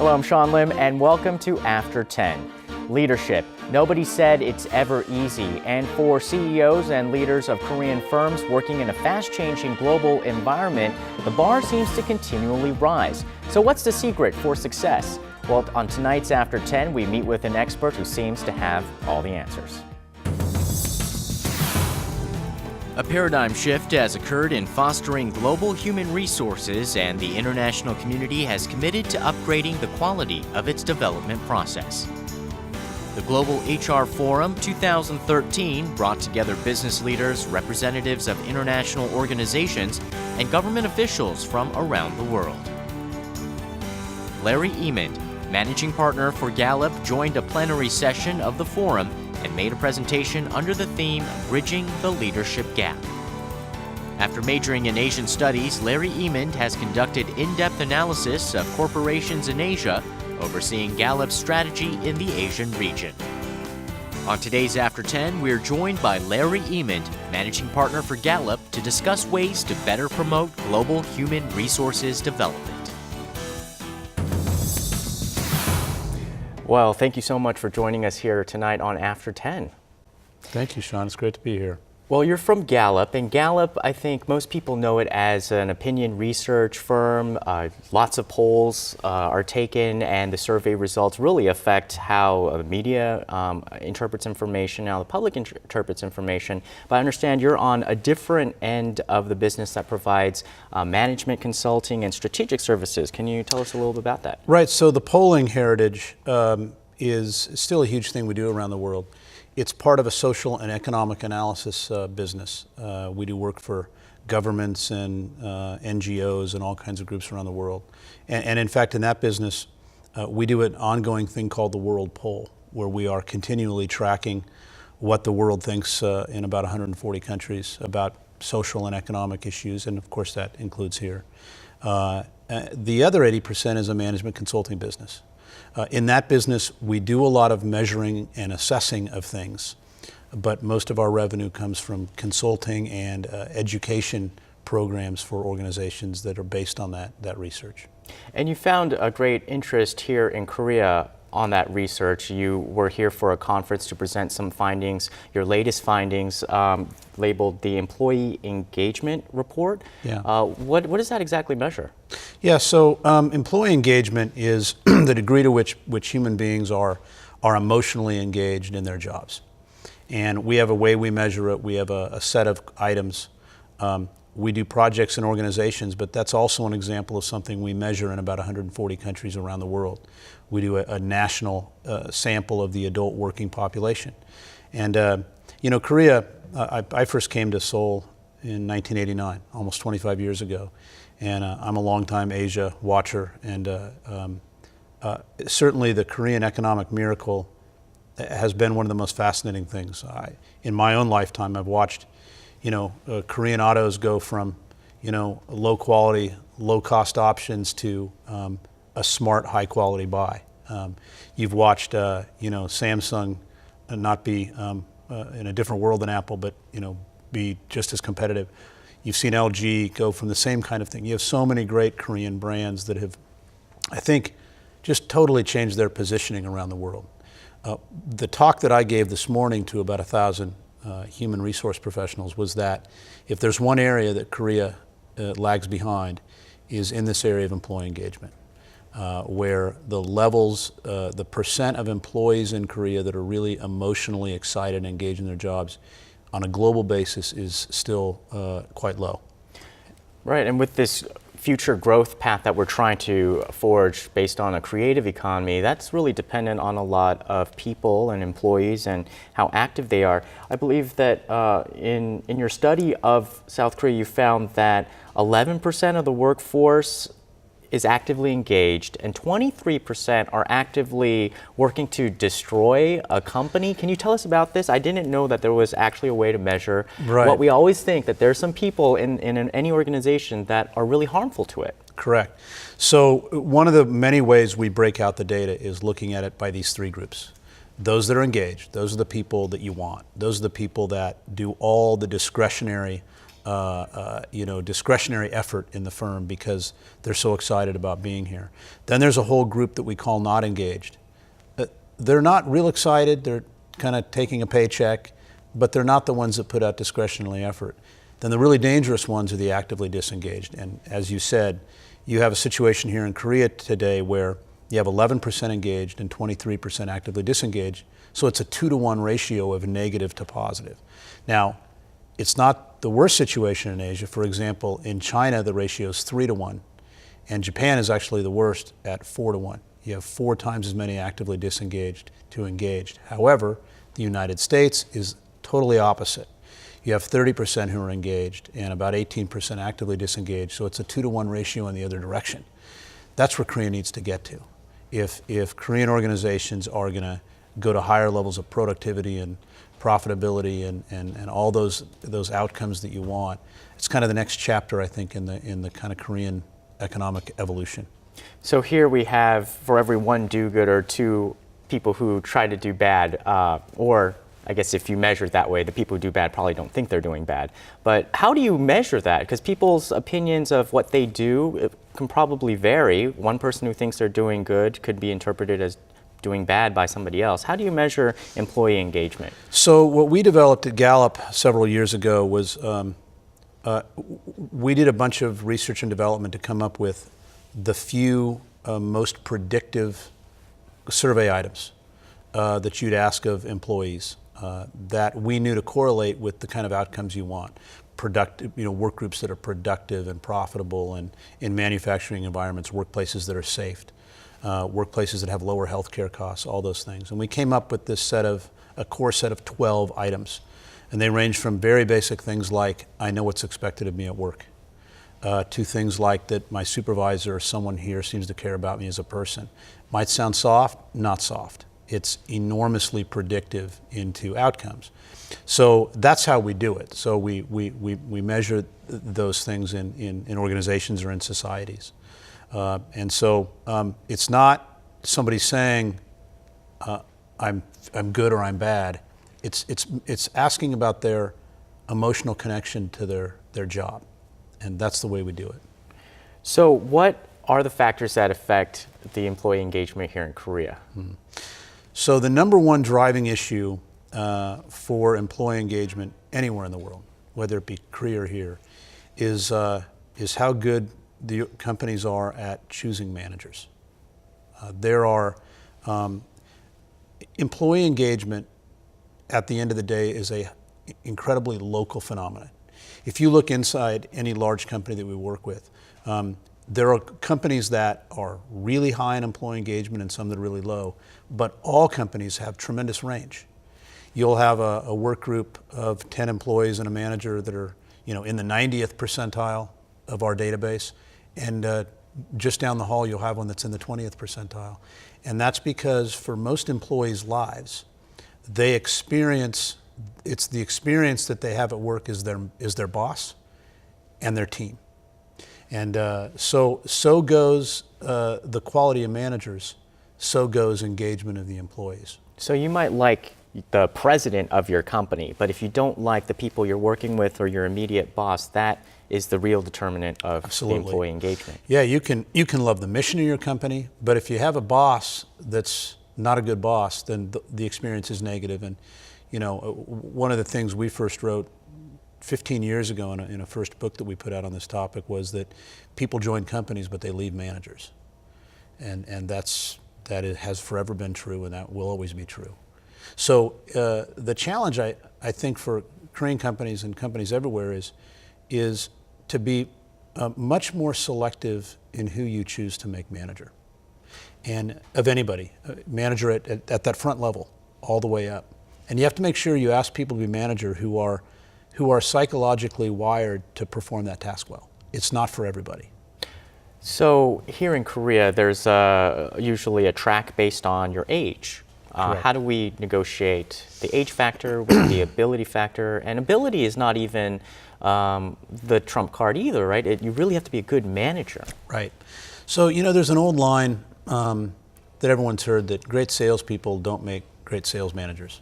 Hello, I'm Sean Lim, and welcome to After 10. Leadership. Nobody said it's ever easy, and for CEOs and leaders of Korean firms working in a fast-changing global environment, the bar seems to continually rise. So what's the secret for success? Well, on tonight's After 10, we meet with an expert who seems to have all the answers. A paradigm shift has occurred in fostering global human resources, and the international community has committed to upgrading the quality of its development process. The Global HR Forum 2013 brought together business leaders, representatives of international organizations, and government officials from around the world. Larry Emond, managing partner for Gallup, joined a plenary session of the forum and made a presentation under the theme Bridging the Leadership Gap. After majoring in Asian studies, Larry Emond has conducted in-depth analysis of corporations in Asia, overseeing Gallup's strategy in the Asian region. On today's After 10, we're joined by Larry Emond, managing partner for Gallup, to discuss ways to better promote global human resources development. Well, thank you so much for joining us here tonight on After 10. Thank you, Sean. It's great to be here. Well, you're from Gallup, and Gallup, I think most people know it as an opinion research firm. Lots of polls are taken, and the survey results really affect how the media interprets information, how the public interprets information. But I understand you're on a different end of the business that provides management consulting and strategic services. Can you tell us a little bit about that? Right. So the polling heritage is still a huge thing we do around the world. It's part of a social and economic analysis business. We do work for governments and NGOs and all kinds of groups around the world. And in fact, in that business, we do an ongoing thing called the World Poll, where we are continually tracking what the world thinks in about 140 countries about social and economic issues, and of course that includes here. The other 80% is a management consulting business. In that business, we do a lot of measuring and assessing of things, but most of our revenue comes from consulting and education programs for organizations that are based on that research. And you found a great interest here in Korea on that research. You were here for a conference to present some findings, your latest findings, labeled the Employee Engagement Report. Yeah. What does that exactly measure? Yeah, so employee engagement is the degree to which human beings are emotionally engaged in their jobs. And we have a way we measure it. We have a set of items. We do projects in organizations, but that's also an example of something we measure in about 140 countries around the world. We do a national sample of the adult working population. And Korea, I first came to Seoul in 1989, almost 25 years ago. And I'm a longtime Asia watcher, and certainly the Korean economic miracle has been one of the most fascinating things. In my own lifetime, I've watched Korean autos go from, low quality, low cost options to a smart, high quality buy. You've watched, Samsung not be in a different world than Apple, but, be just as competitive. You've seen LG go from the same kind of thing. You have so many great Korean brands that have, I think, just totally changed their positioning around the world. The talk that I gave this morning to about 1,000 human resource professionals was that if there's one area that Korea lags behind is in this area of employee engagement, where the levels, the percent of employees in Korea that are really emotionally excited and engaged in their jobs on a global basis is still quite low. Right, and with this future growth path that we're trying to forge based on a creative economy, that's really dependent on a lot of people and employees and how active they are. I believe that in your study of South Korea, you found that 11% of the workforce is actively engaged and 23% are actively working to destroy a company. Can you tell us about this? I didn't know that there was actually a way to measure what we always think, that there's some people in any organization that are really harmful to it. Correct. So one of the many ways we break out the data is looking at it by these three groups. Those that are engaged, those are the people that you want. Those are the people that do all the discretionary discretionary effort in the firm because they're so excited about being here. Then there's a whole group that we call not engaged. They're not real excited, they're kind of taking a paycheck, but they're not the ones that put out discretionary effort. Then the really dangerous ones are the actively disengaged. And as you said, you have a situation here in Korea today where you have 11% engaged and 23% actively disengaged. So it's a 2-to-1 ratio of negative to positive. Now, it's not the worst situation in Asia. For example, in China, the ratio is 3-to-1, and Japan is actually the worst at 4-to-1. You have 4 times as many actively disengaged to engaged. However, the United States is totally opposite. You have 30% who are engaged and about 18% actively disengaged, so it's a 2-to-1 ratio in the other direction. That's where Korea needs to get to. If Korean organizations are going to go to higher levels of productivity and profitability and all those outcomes that you want, it's kind of the next chapter, I think, in the kind of Korean economic evolution. So here we have, for every 1 do-gooder, 2 people who try to do bad, or I guess if you measure it that way, the people who do bad probably don't think they're doing bad. But how do you measure that? Because people's opinions of what they do can probably vary. One person who thinks they're doing good could be interpreted as doing bad by somebody else. How do you measure employee engagement? So what we developed at Gallup several years ago was we did a bunch of research and development to come up with the few most predictive survey items that you'd ask of employees that we knew to correlate with the kind of outcomes you want. Productive, work groups that are productive and profitable, and in manufacturing environments, workplaces that are safe, workplaces that have lower healthcare costs, all those things. And we came up with this a core set of 12 items. And they range from very basic things like, I know what's expected of me at work, to things like that my supervisor or someone here seems to care about me as a person. Might sound soft, not soft. It's enormously predictive into outcomes. So that's how we do it. So we measure those things in organizations or in societies. And so it's not somebody saying I'm good or I'm bad. It's asking about their emotional connection to their job, and that's the way we do it. So what are the factors that affect the employee engagement here in Korea? So the number one driving issue for employee engagement anywhere in the world, whether it be Korea or here, is how good the companies are at choosing managers. There are employee engagement at the end of the day is a incredibly local phenomenon. If you look inside any large company that we work with, there are companies that are really high in employee engagement and some that are really low, but all companies have tremendous range. You'll have a work group of 10 employees and a manager that are in the 90th percentile of our database, and just down the hall you'll have one that's in the 20th percentile. And that's because for most employees' lives, it's the experience that they have at work is their boss and their team. And so goes the quality of managers, so goes engagement of the employees. So you might like the president of your company, but if you don't like the people you're working with or your immediate boss, that is the real determinant of Absolutely. the employee engagement. Yeah, you can love the mission of your company, but if you have a boss that's not a good boss, then the experience is negative. And one of the things we first wrote 15 years ago in a first book that we put out on this topic was that people join companies, but they leave managers. And that has forever been true, and that will always be true. So the challenge, I think, for Korean companies and companies everywhere is to be much more selective in who you choose to make manager. And of anybody, manager at that front level, all the way up. And you have to make sure you ask people to be manager who are psychologically wired to perform that task well. It's not for everybody. So here in Korea, there's usually a track based on your age. How do we negotiate the age factor with the ability factor? And ability is not even the trump card either, right? You really have to be a good manager. Right. So, there's an old line that everyone's heard that great salespeople don't make great sales managers.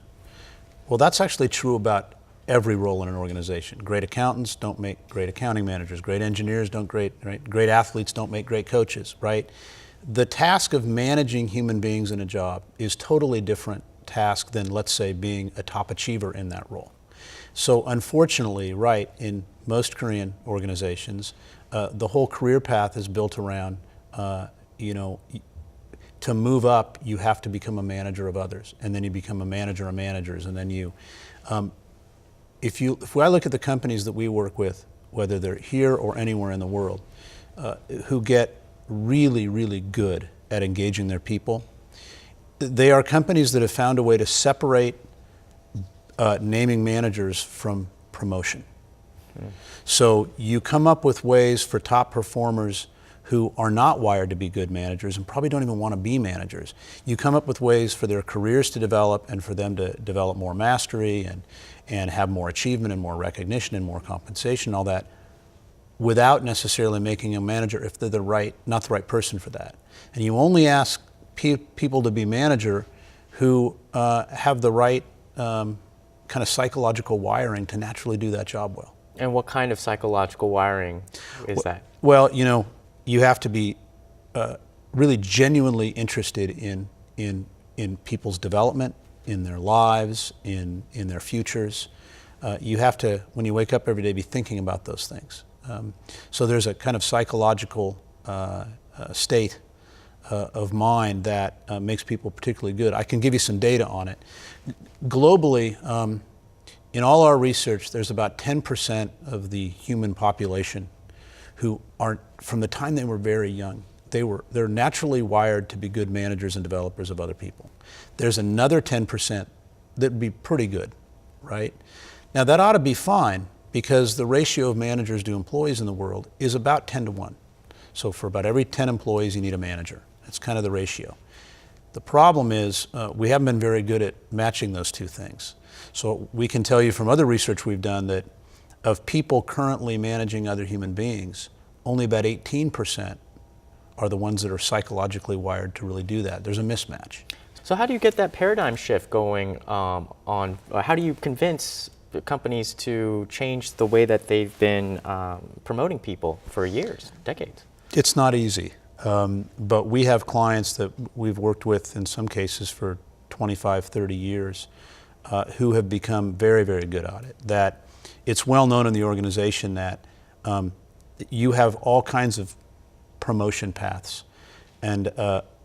Well, that's actually true about every role in an organization. Great accountants don't make great accounting managers. Great engineers don't great athletes don't make great coaches, right? The task of managing human beings in a job is totally different task than, let's say, being a top achiever in that role. So unfortunately, right, in most Korean organizations, the whole career path is built around, to move up, you have to become a manager of others, and then you become a manager of managers, and then if I look at the companies that we work with, whether they're here or anywhere in the world, who get really, really good at engaging their people, they are companies that have found a way to separate naming managers from promotion. So you come up with ways for top performers who are not wired to be good managers and probably don't even want to be managers. You come up with ways for their careers to develop and for them to develop more mastery and have more achievement and more recognition and more compensation, all that, without necessarily making a manager if they're not the right person for that. And you only ask people to be manager who have the right kind of psychological wiring to naturally do that job well. And what kind of psychological wiring is that? Well, you have to be really genuinely interested in people's development, in their lives, in their futures. You have to, when you wake up every day, be thinking about those things. So there's a kind of psychological state of mind that makes people particularly good. I can give you some data on it. Globally, in all our research, there's about 10% of the human population who are, from the time they were very young, they're naturally wired to be good managers and developers of other people. There's another 10% that'd be pretty good, right? Now that ought to be fine because the ratio of managers to employees in the world is about 10 to 1. So for about every 10 employees, you need a manager. That's kind of the ratio. The problem is we haven't been very good at matching those two things. So we can tell you from other research we've done that of people currently managing other human beings, only about 18% are the ones that are psychologically wired to really do that. There's a mismatch. So how do you get that paradigm shift going on? How do you convince companies to change the way that they've been promoting people for years, decades? It's not easy, but we have clients that we've worked with in some cases for 25, 30 years who have become very, very good at it. That it's well known in the organization that you have all kinds of promotion paths, and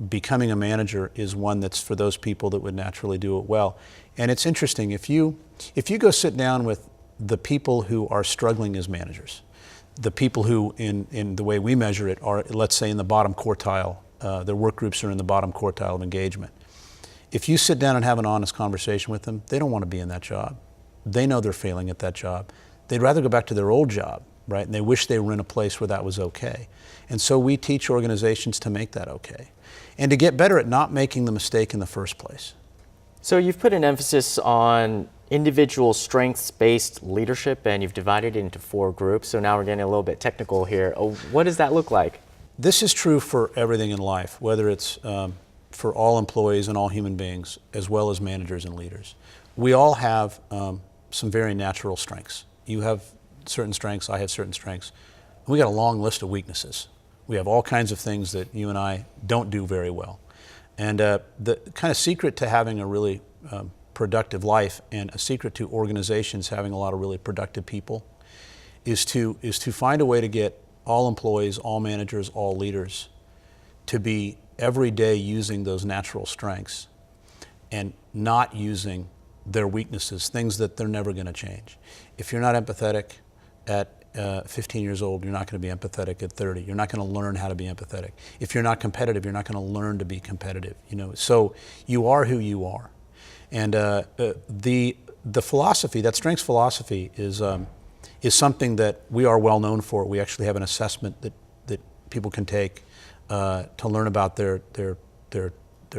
becoming a manager is one that's for those people that would naturally do it well. And it's interesting, if you go sit down with the people who are struggling as managers, the people who in the way we measure it are, let's say, in the bottom quartile, their work groups are in the bottom quartile of engagement. If you sit down and have an honest conversation with them, they don't want to be in that job. They know they're failing at that job. They'd rather go back to their old job, right? And they wish they were in a place where that was okay. And so we teach organizations to make that okay and to get better at not making the mistake in the first place. So you've put an emphasis on individual strengths-based leadership, and you've divided it into 4 groups. So now we're getting a little bit technical here. What does that look like? This is true for everything in life, whether it's for all employees and all human beings, as well as managers and leaders. We all have some very natural strengths. You have certain strengths, I have certain strengths. And we got a long list of weaknesses. We have all kinds of things that you and I don't do very well. And the kind of secret to having a really productive life and a secret to organizations having a lot of really productive people is to find a way to get all employees, all managers, all leaders to be every day using those natural strengths and not using their weaknesses, things that they're never going to change. If you're not empathetic at 15 years old, you're not going to be empathetic at 30. You're not going to learn how to be empathetic. If you're not competitive, you're not going to learn to be competitive. So you are who you are. And the philosophy, that strengths philosophy, is something that we are well known for. We actually have an assessment that people can take to learn about their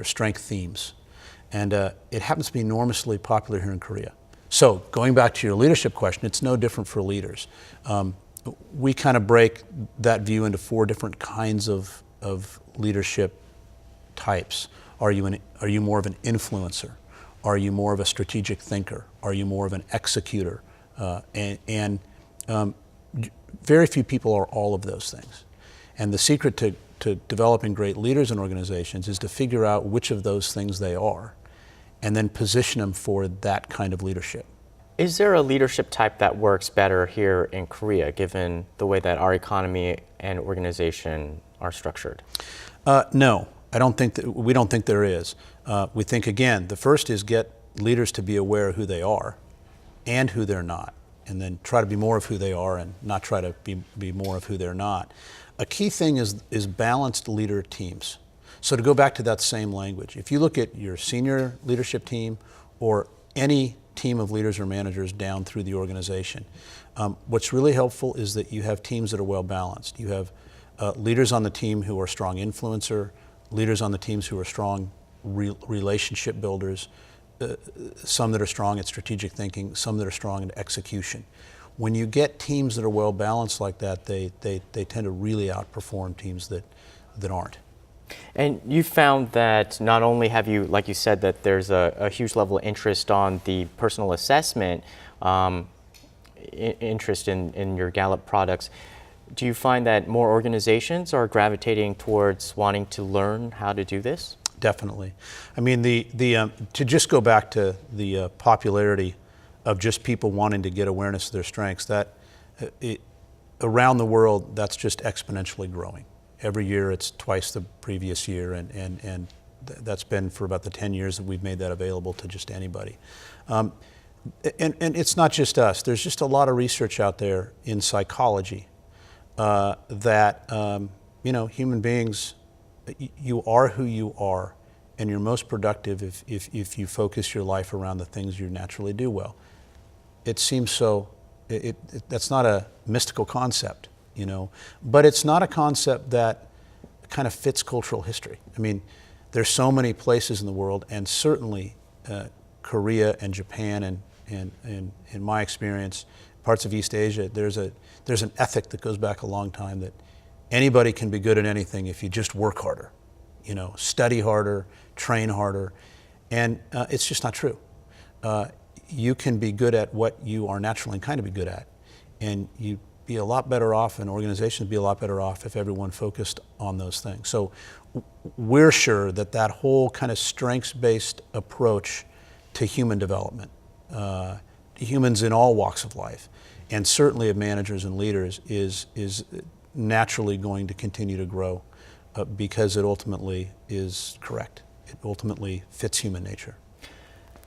strength themes. And it happens to be enormously popular here in Korea. So going back to your leadership question, it's no different for leaders. We kind of break that view into 4 different kinds of leadership types. Are you more of an influencer? Are you more of a strategic thinker? Are you more of an executor? And very few people are all of those things. And the secret to developing great leaders in organizations is to figure out which of those things they are and then position them for that kind of leadership. Is there a leadership type that works better here in Korea, given the way that our economy and organization are structured? No, we don't think there is. We think, again, the first is get leaders to be aware of who they are and who they're not, and then try to be more of who they are and not try to be more of who they're not. A key thing is balanced leader teams. So to go back to that same language, if you look at your senior leadership team or any team of leaders or managers down through the organization, what's really helpful is that you have teams that are well balanced. You have leaders on the team who are strong influencer, leaders on the teams who are strong relationship builders, some that are strong at strategic thinking, some that are strong at execution. When you get teams that are well balanced like that, they tend to really outperform teams that aren't. And you found that not only have you, like you said, that there's a huge level of interest on the personal assessment, interest in your Gallup products. Do you find that more organizations are gravitating towards wanting to learn how to do this? Definitely. I mean, to just go back to the popularity of just people wanting to get awareness of their strengths, around the world, that's just exponentially growing. Every year it's twice the previous year, and that's been for about the 10 years that we've made that available to just anybody. And it's not just us. There's just a lot of research out there in psychology that human beings, you are who you are, and you're most productive if you focus your life around the things you naturally do well. It seems so. That's not a mystical concept, but it's not a concept that kind of fits cultural history. I mean, there's so many places in the world, and certainly Korea and Japan, and in my experience, parts of East Asia, there's an ethic that goes back a long time that anybody can be good at anything if you just work harder, study harder, train harder, and it's just not true. You can be good at what you are naturally inclined to be good at, and you'd be a lot better off, and organizations would be a lot better off if everyone focused on those things. So we're sure that whole kind of strengths-based approach to human development, humans in all walks of life, and certainly of managers and leaders, is naturally going to continue to grow because it ultimately is correct. It ultimately fits human nature.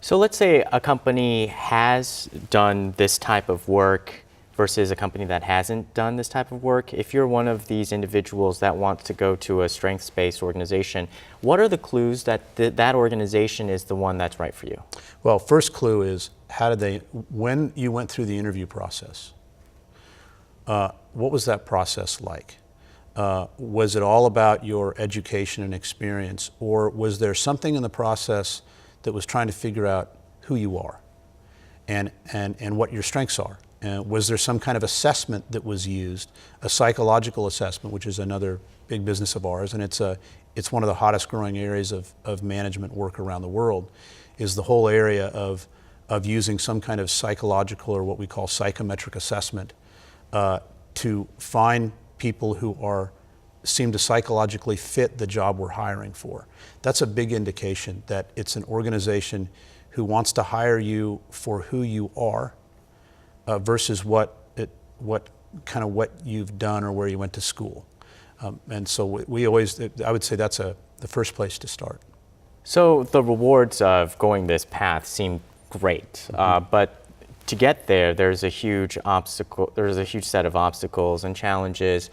So let's say a company has done this type of work versus a company that hasn't done this type of work. If you're one of these individuals that wants to go to a strengths-based organization, what are the clues that that organization is the one that's right for you? Well, first clue is when you went through the interview process, what was that process like? Was it all about your education and experience, or was there something in the process that was trying to figure out who you are and what your strengths are? Was there some kind of assessment that was used, a psychological assessment, which is another big business of ours, and it's one of the hottest growing areas of management work around the world, is the whole area of using some kind of psychological or what we call psychometric assessment to find people who seem to psychologically fit the job we're hiring for. That's a big indication that it's an organization who wants to hire you for who you are versus what you've done or where you went to school. And so I would say that's the first place to start. So the rewards of going this path seem great, but to get there, there's a huge set of obstacles and challenges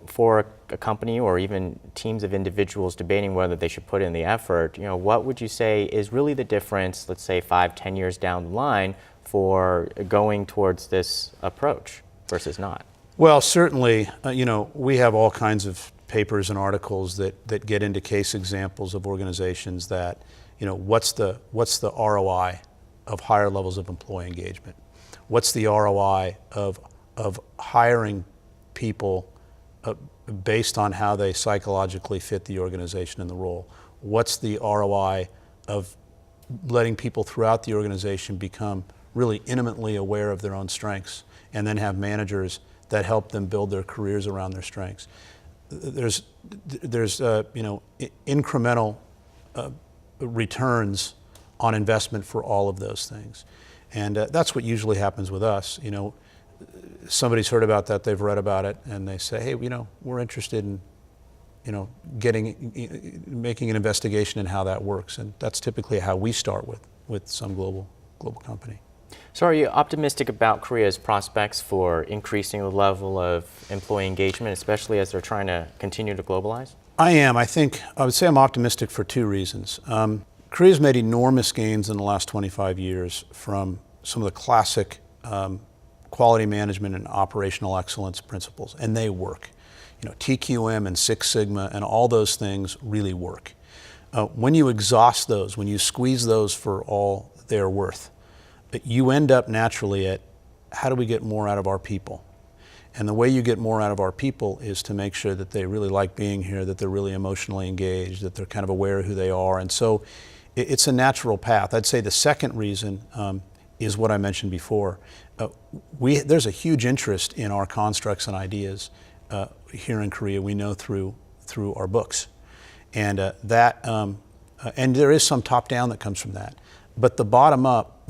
for a company or even teams of individuals debating whether they should put in the effort. What would you say is really the difference, let's say 5-10 years down the line, for going towards this approach versus not? Well, certainly, we have all kinds of papers and articles that get into case examples of organizations that, what's the ROI of higher levels of employee engagement? What's the ROI of hiring people based on how they psychologically fit the organization and the role? What's the ROI of letting people throughout the organization become really intimately aware of their own strengths, and then have managers that help them build their careers around their strengths. There's incremental returns on investment for all of those things, and that's what usually happens with us. Somebody's heard about that, they've read about it, and they say, hey, we're interested in making an investigation in how that works, and that's typically how we start with some global company. So are you optimistic about Korea's prospects for increasing the level of employee engagement, especially as they're trying to continue to globalize? I would say I'm optimistic for two reasons. Korea's made enormous gains in the last 25 years from some of the classic quality management and operational excellence principles, and they work. TQM and Six Sigma and all those things really work. When you exhaust those, when you squeeze those for all they're worth, you end up naturally at how do we get more out of our people? And the way you get more out of our people is to make sure that they really like being here, that they're really emotionally engaged, that they're kind of aware of who they are. And so it's a natural path. I'd say the second reason is what I mentioned before. There's a huge interest in our constructs and ideas here in Korea. We know through our books. And and there is some top down that comes from that. But the bottom up,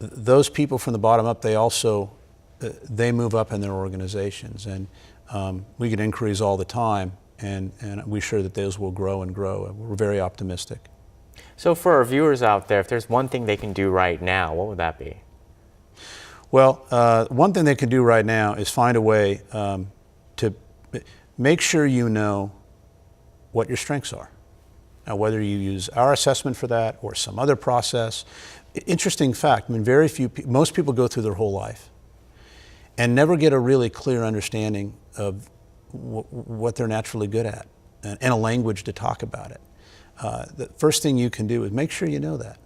those people from the bottom up, they also they move up in their organizations, and we get inquiries all the time, and we're sure that those will grow and grow. And we're very optimistic. So for our viewers out there, if there's one thing they can do right now, what would that be? Well, one thing they can do right now is find a way to make sure you know what your strengths are. Now, whether you use our assessment for that or some other process. Interesting fact, most people go through their whole life and never get a really clear understanding of what they're naturally good at and a language to talk about it. The first thing you can do is make sure you know that.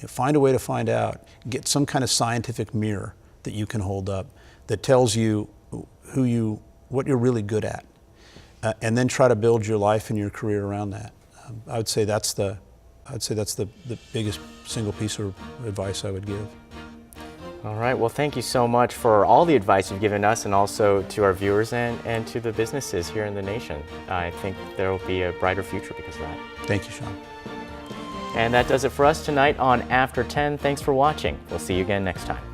Find a way to find out, get some kind of scientific mirror that you can hold up that tells you what you're really good at, and then try to build your life and your career around that. I would say that's the biggest single piece of advice I would give. All right, well, thank you so much for all the advice you've given us, and also to our viewers and to the businesses here in the nation. I think there will be a brighter future because of that. Thank you, Sean. And that does it for us tonight on After 10. Thanks for watching. We'll see you again next time.